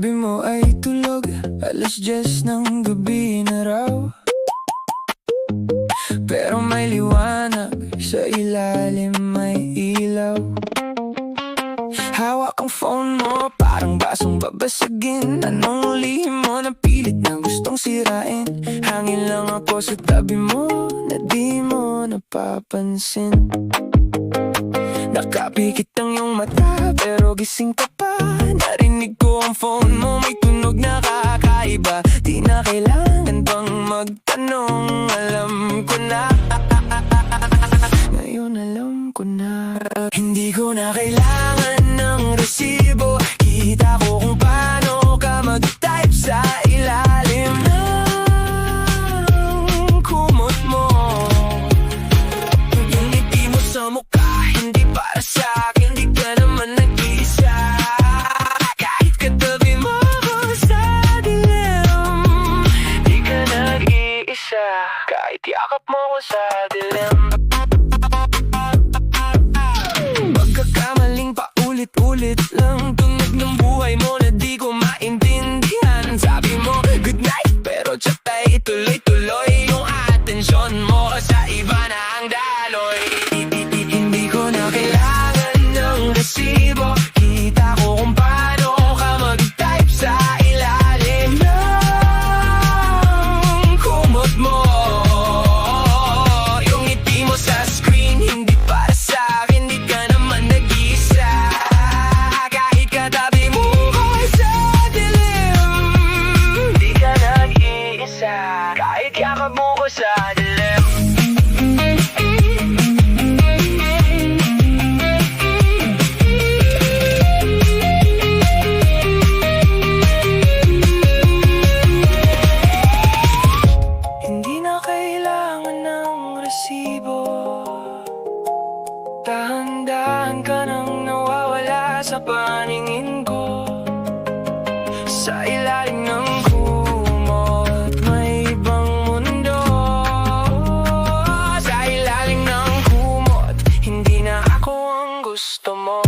tabi mo ay tulog, 10:00 ng gabi na raw. Pero may liwanag, sa ilalim may ilaw. Hawak ang phone mo, parang basong babasagin. Anong lihim mo na pilit na gustong sirain? Hangin lang ako sa tabi mo, na di mo napapansin. Nakapikit ang iyong mata, pero gising ka pa. Narinig ko ang phone mo, may tunog na kakaiba. Di na kailangan pang magtanong, alam ko na. Ngayon alam ko na. Hindi ko na kailangan ng resibo. Kita ko kung paano ka mag-type sa ilalim ng kumot mo. Yung ngiti mo sa mukha, hindi para sa akin. Di ka naman nag-iisa. Kahit katabi mo ako sa dilim, di ka nag-iisa. Kahit yakap mo ko sa dilim. Pagkakamaling paulit-ulit lang, tunog ng buhay mo na di ko maintindihan. Sabi mo good night, pero chat ay ituloy-tuloy. Yung atensyon mo sa iba na ang daloy. Hindi ko na kailangan ng resibo. Kita ko kung paano ka mag-type sa ilalim ng kumot mo. Yung ngiti mo sa screen, hindi para sa akin. Di ka naman nag-iisa. Kahit katabi mo ko sa dilim, di ka nag-iisa. Kahit yakap mo ko sa dilim. Hindi na kailangan ng resibo. Dahan-dahan ka nang nawawala sa paningin ko. Sa ilalim ng kumot, may ibang mundo. Sa ilalim ng kumot, hindi na ako ang gusto mo.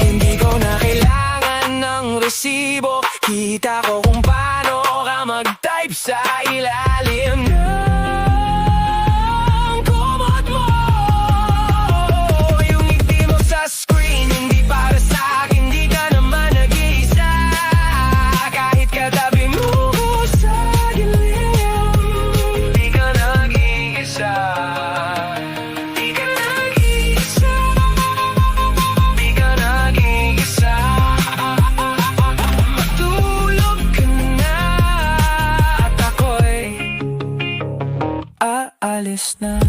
Hindi ko na kailangan ng resibo. Kita ko kung paano ka mag-type sa ilalim ng kumot mo. Yung ngiti mo sa screen, hindi para sa akin. Di ka naman nag-iisa. Kahit katabi mo ko sa dilim, di ka nag-iisa. Di ka nag-iisa. Di ka nag-iisa. Matulog ka na at ako'y aalis na.